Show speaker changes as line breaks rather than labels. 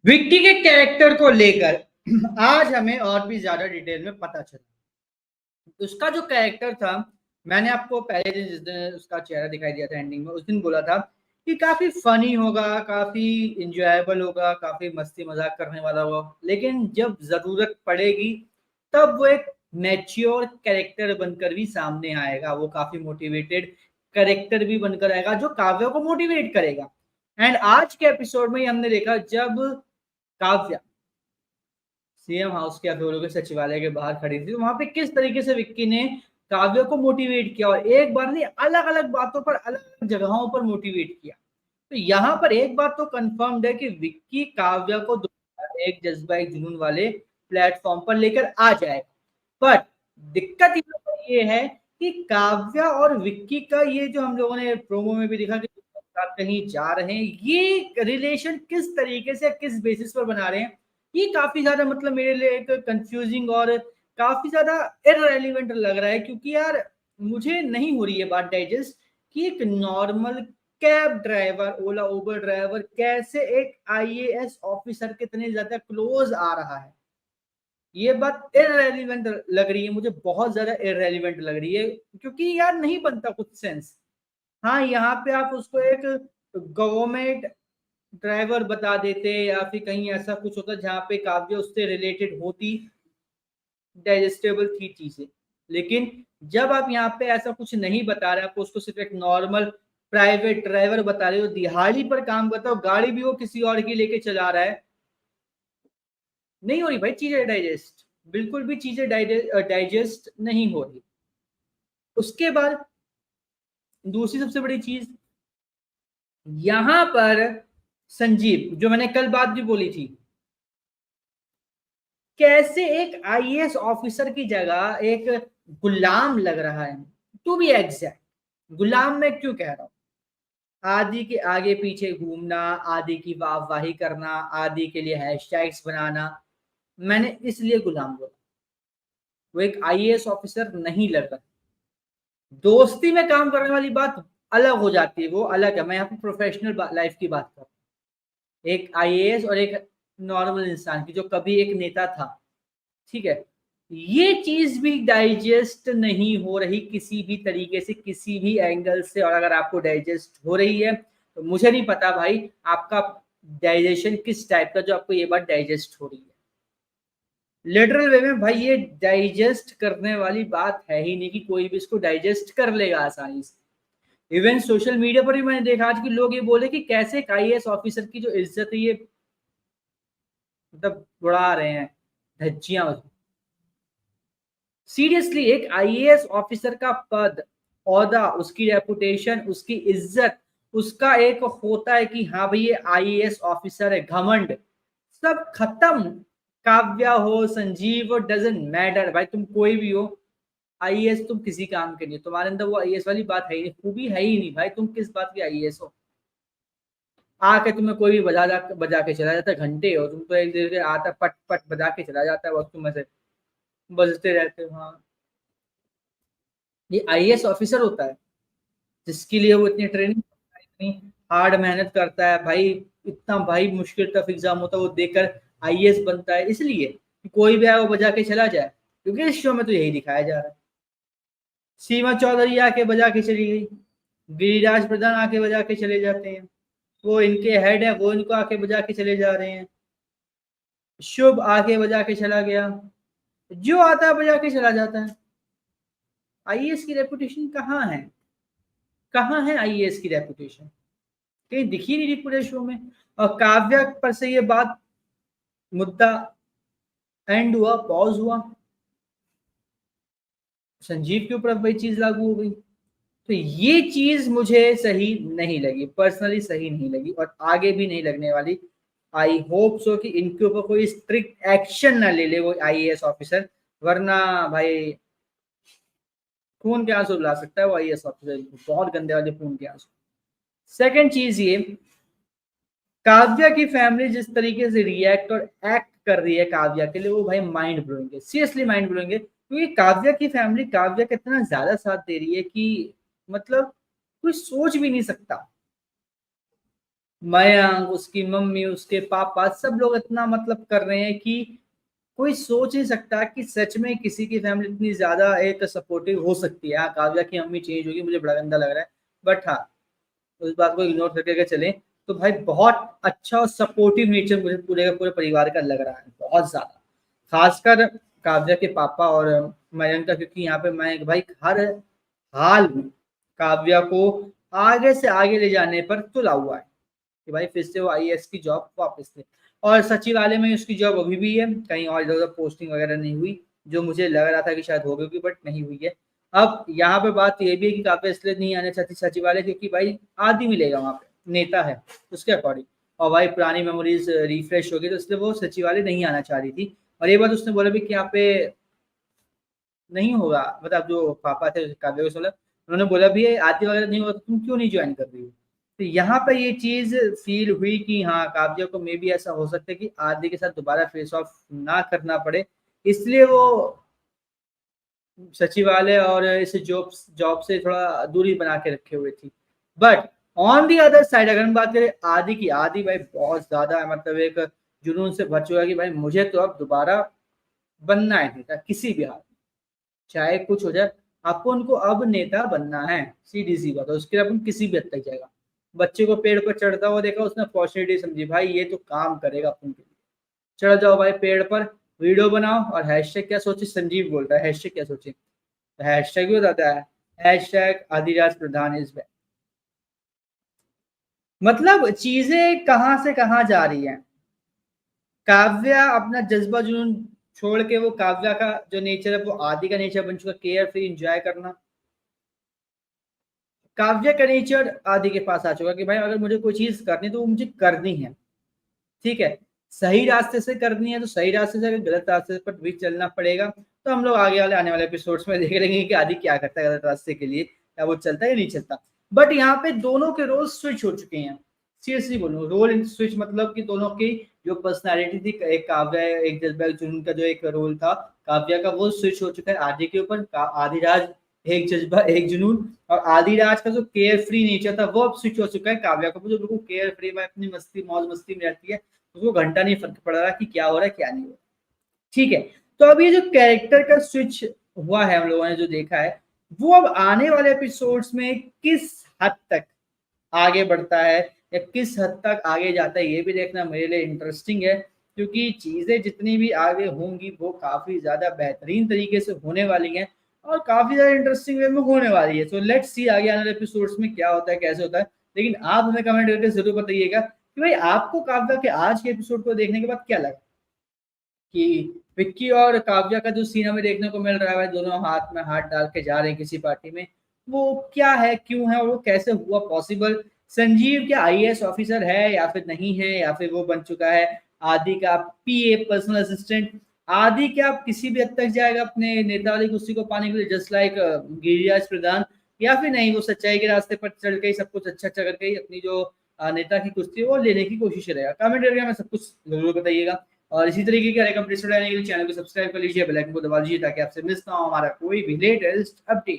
विक्की के कैरेक्टर को लेकर आज हमें और भी ज्यादा डिटेल में पता चला। उसका जो कैरेक्टर था, मैंने आपको पहले दिन जिस दिन उसका चेहरा दिखाई दिया था एंडिंग में, उस दिन बोला था कि काफी फनी होगा, काफी इंजॉयबल होगा, काफी मस्ती मजाक करने वाला होगा। लेकिन जब जरूरत पड़ेगी तब वो एक मैच्योर कैरेक्टर बनकर भी सामने आएगा। वो काफी मोटिवेटेड कैरेक्टर भी बनकर आएगा जो काव्या को मोटिवेट करेगा। एंड आज के एपिसोड में ही हमने देखा जब काव्या सीएम हाउस के अफरों के सचिवालय के बाहर खड़ी थी, तो वहां पे किस तरीके से विक्की ने काव्य को मोटिवेट किया, और एक बार नहीं अलग अलग बातों पर अलग अलग जगहों पर मोटिवेट किया। तो यहाँ पर एक बात तो कंफर्म्ड है कि विक्की काव्य को एक जज्बा एक जुनून वाले प्लेटफॉर्म पर लेकर आ जाएगा। बट दिक्कत यहाँ पर ये है कि काव्या और विक्की का ये जो हम लोगों ने प्रोमो में भी देखा कि कहीं जा रहे हैं, ये रिलेशन किस तरीके से किस बेसिस पर बना रहे हैं, ये काफी ज्यादा मतलब मेरे लिए एक कंफ्यूजिंग और काफी ज्यादा इररेलेवेंट लग रहा है। क्योंकि यार मुझे नहीं हो रही है बात डाइजेस्ट कि एक नॉर्मल कैब ड्राइवर, ओला उबर ड्राइवर कैसे एक आईएएस ऑफिसर के इतने ज्यादा क्लोज आ रहा है। ये बात इररेलेवेंट लग रही है मुझे, बहुत ज्यादा इररेलेवेंट लग रही है, क्योंकि यार नहीं बनता कुछ सेंस। हाँ, यहाँ पे आप उसको एक गवर्नमेंट ड्राइवर बता देते या फिर कहीं ऐसा कुछ होता जहाँ पे काव्य उससे रिलेटेड होती, डाइजेस्टेबल थी चीजें। लेकिन जब आप यहाँ पे ऐसा कुछ नहीं बता रहे, आपको उसको सिर्फ एक नॉर्मल प्राइवेट ड्राइवर बता रहे हो, दिहाड़ी पर काम करता हो, गाड़ी भी वो किसी और की लेके चला रहा है, नहीं हो रही भाई चीजें डाइजेस्ट। बिल्कुल भी चीजें डाइजेस्ट नहीं हो रही। उसके बाद दूसरी सबसे बड़ी चीज यहां पर संजीव, जो मैंने कल बात भी बोली थी, कैसे एक आईएएस ऑफिसर की जगह एक गुलाम लग रहा है। टू बी एग्जैक्ट, गुलाम मैं क्यों कह रहा हूं, आदि के आगे पीछे घूमना, आदि की वाहवाही करना, आदि के लिए हैशटैग्स बनाना, मैंने इसलिए गुलाम बोला। वो एक आईएएस ऑफिसर नहीं लग रहा। दोस्ती में काम करने वाली बात अलग हो जाती है, वो अलग है। मैं यहाँ पे प्रोफेशनल लाइफ की बात कर रहा हूँ, एक आईएएस और एक नॉर्मल इंसान की जो कभी एक नेता था, ठीक है। ये चीज भी डाइजेस्ट नहीं हो रही किसी भी तरीके से, किसी भी एंगल से। और अगर आपको डाइजेस्ट हो रही है तो मुझे नहीं पता भाई आपका डाइजेशन किस टाइप का, जो आपको ये बात डाइजेस्ट हो रही है। लिटरल वे में भाई ये डाइजेस्ट करने वाली बात है ही नहीं कि कोई भी इसको डाइजेस्ट कर लेगा आसानी से। इवन सोशल मीडिया पर भी मैंने देखा आज कि लोग ये बोले कि कैसे एक आईएएस ऑफिसर की जो इज्जत है ये मतलब उड़ा रहे हैं, धज्जियां। सीरियसली एक आईएएस ऑफिसर का पद, औहदा, उसकी रेपुटेशन, उसकी इज्जत, उसका एक होता है कि हाँ भाई ये आईएएस ऑफिसर है, घमंड, सब खत्म। काव्या हो, संजीव हो, डजेंट मैटर भाई, तुम कोई भी हो, आईएएस तुम किसी काम के नहीं, तुम्हारे अंदर वो आईएएस वाली बात है ही नहीं, खूबी है ही नहीं भाई, तुम किस बात की आईएएस हो। आके तुम्हें कोई भी बजा के चला जाता है, घंटे हो तुम तो, एक देर आता पट पट बजा के चला जाता है, वक्त तुम ऐसे बजते रहते हो। हाँ, ये आईएएस ऑफिसर होता है जिसके लिए वो इतनी ट्रेनिंग, इतनी हार्ड मेहनत करता है भाई, इतना भाई मुश्किल टफ एग्जाम होता है, वो देकर आईएएस बनता है। इसलिए कि कोई भी आए वो बजा के चला जाए, क्योंकि इस शो में तो यही दिखाया जा रहा है। सीमा चौधरी आके बजा के चली गई, गिरिराज प्रधान आके बजा के चले जाते हैं, वो इनके हेड है वो इनको आके बजा के चले जा रहे हैं, शुभ आके बजा के चला गया, जो आता है बजा के चला जाता है। आईएएस की रेपुटेशन कहाँ है, कहाँ है आईएएस की रेपुटेशन, कहीं दिखी नहीं रही पूरे शो में। और काव्या पर से ये बात, मुद्दा एंड हुआ, पॉज हुआ, संजीव के ऊपर अब वही चीज लागू हो गई। तो ये चीज मुझे सही नहीं लगी, पर्सनली सही नहीं लगी, और आगे भी नहीं लगने वाली। आई होप सो कि इनके ऊपर कोई स्ट्रिक्ट एक्शन ना ले ले वो आईएएस ऑफिसर, वरना भाई खून के आंसू ला सकता है वो आईएएस ऑफिसर, बहुत गंदे वाले खून के आंसू। सेकंड चीज ये, काव्या की फैमिली जिस तरीके से रिएक्ट और एक्ट कर रही है काव्या के लिए, वो भाई माइंड ब्लोइंग है, सीरियसली माइंड ब्लोइंग है। क्योंकि काव्या की फैमिली काव्या का इतना ज्यादा साथ दे रही है कि मतलब कोई सोच भी नहीं सकता। मयंक, उसकी मम्मी, उसके पापा, सब लोग इतना मतलब कर रहे हैं कि कोई सोच नहीं सकता कि सच में किसी की फैमिली इतनी ज्यादा एक सपोर्टिव हो सकती है। हाँ, काव्या की मम्मी चेंज होगी, मुझे बड़ा गंदा लग रहा है, बट हाँ, उस बात को इग्नोर करके अगर चले तो भाई बहुत अच्छा और सपोर्टिव नेचर मुझे पूरे का पूरे परिवार का लग रहा है, बहुत ज्यादा। खासकर काव्या के पापा और मयंक का, क्योंकि यहाँ पे मयंक भाई हर हाल में काव्या को आगे से आगे ले जाने पर तुला हुआ है कि भाई फिर से वो आईएएस की जॉब वापस ले। और सचिवालय में उसकी जॉब अभी भी है, कहीं और इधर उधर पोस्टिंग वगैरह नहीं हुई, जो मुझे लग रहा था कि शायद हो गई, बट नहीं हुई है। अब यहाँ पे बात ये भी है कि काव्या इसलिए नहीं आना चाहती सचिवालय क्योंकि भाई आदमी मिलेगा वहां पे, नेता है उसके अकॉर्डिंग, और भाई पुरानी मेमोरीज रिफ्रेश होगी, तो इसलिए वो सचिवालय नहीं आना चाह रही थी। और ये बात उसने बोला भी कि यहाँ पे नहीं होगा, मतलब जो पापा थे काव्या को बोला, उन्होंने बोला भी है आदि वगैरह नहीं होगा तो तुम क्यों नहीं ज्वाइन कर रही हो। तो यहाँ पे ये चीज फील हुई कि हाँ, काव्या को मे भी ऐसा हो सकता है कि आदि के साथ दोबारा फेस ऑफ ना करना पड़े, इसलिए वो सचिवालय और इस जॉब जॉब से थोड़ा दूरी बना के रखे हुए थी। But on the other side अगर हम बात करें आदि की, आदि भाई बहुत ज्यादा मतलब एक जुनून से भर चुका है कि भाई मुझे तो अब दोबारा बनना है नेता किसी भी हाल में, चाहे कुछ हो जाए, आपको उनको अब नेता बनना है, सीधी सी बात है, उसके लिए अपन किसी भी हद तक जाएगा। बच्चे को पेड़ पर चढ़ता हुआ देखा, उसने अपॉर्चुनिटी समझी भाई ये तो काम करेगा अपन के लिए, चढ़ जाओ भाई पेड़ पर, वीडियो बनाओ, और हैशटैग क्या सोचे, संजीव बोलता है हैशटैग क्या सोचे, हैशटैग भी बताता है, hashtag Adiraj Pradhan is back. मतलब चीजें कहां से कहां जा रही हैं। काव्या अपना जज्बा जुनून छोड़ के, वो काव्या का जो नेचर है वो आदि का नेचर बन चुका, केयर फ्री एंजॉय करना। काव्य का नेचर आदि के पास आ चुका कि भाई अगर मुझे कोई चीज करनी तो वो मुझे करनी है, ठीक है, सही रास्ते से करनी है तो सही रास्ते से, अगर गलत रास्ते पर भी चलना पड़ेगा तो हम लोग आगे वाले आने वाले एपिसोड्स में देख लेंगे कि आदि क्या करता है गलत रास्ते के लिए, या वो चलता है या नहीं चलता। बट यहाँ पे दोनों के रोल स्विच हो चुके हैं, सीरियसली बोलूँ रोल इन स्विच, मतलब कि दोनों की जो पर्सनालिटी थी, एक काव्या एक जज्बा जुनून का जो एक रोल था काव्या का, वो स्विच हो चुका है आदि के ऊपर। आदिराज एक जज्बा एक जुनून, और आदिराज का जो केयर फ्री नेचर था वो अब स्विच हो चुका है काव्या का, जो बिल्कुल केयर फ्री में अपनी मस्ती मौज मस्ती में रहती है, उसको घंटा नहीं फर्क पड़ रहा कि क्या हो रहा है क्या नहीं हो रहा। ठीक है, तो अब ये जो कैरेक्टर का स्विच हुआ है हम लोगों ने जो देखा है, वो अब आने वाले एपिसोड्स में किस हद तक आगे बढ़ता है या किस हद तक आगे जाता है, ये भी देखना मेरे लिए इंटरेस्टिंग है, क्योंकि चीजें जितनी भी आगे होंगी वो काफी ज्यादा बेहतरीन तरीके से होने वाली हैं और काफी ज्यादा इंटरेस्टिंग वे में होने वाली है। सो लेट्स सी आगे आने वाले एपिसोड्स में क्या होता है कैसे होता है। लेकिन आप हमें कमेंट करके जरूर बताइएगा कि भाई आपको काव्या के आज के एपिसोड को देखने के बाद क्या लगा, कि विक्की और काव्या का जो सीन हमें देखने को मिल रहा है, दोनों हाथ में हाथ डाल के जा रहे हैं किसी पार्टी में, वो क्या है, क्यों है, और वो कैसे हुआ पॉसिबल। संजीव क्या आईएएस ऑफिसर है या फिर नहीं है, या फिर वो बन चुका है आदि का पीए पर्सनल असिस्टेंट। आदि क्या किसी भी हद तक जाएगा अपने नेता वाली कुर्सी को पाने के लिए, जस्ट लाइक गिरिराज प्रधान, या फिर नहीं वो सच्चाई के रास्ते पर चल के सब कुछ अच्छा अच्छा करके ही अपनी जो नेता की कुर्सी है वो लेने की कोशिश करेगा। कमेंट करके हमें सब कुछ जरूर बताइएगा, और इसी तरीके के हर एक अपडेट्स लेने के लिए चैनल को सब्सक्राइब कर लीजिए, बेल आइकन को दबा लीजिए ताकि आपसे मिस ना हो हमारा कोई भी लेटेस्ट अपडेट।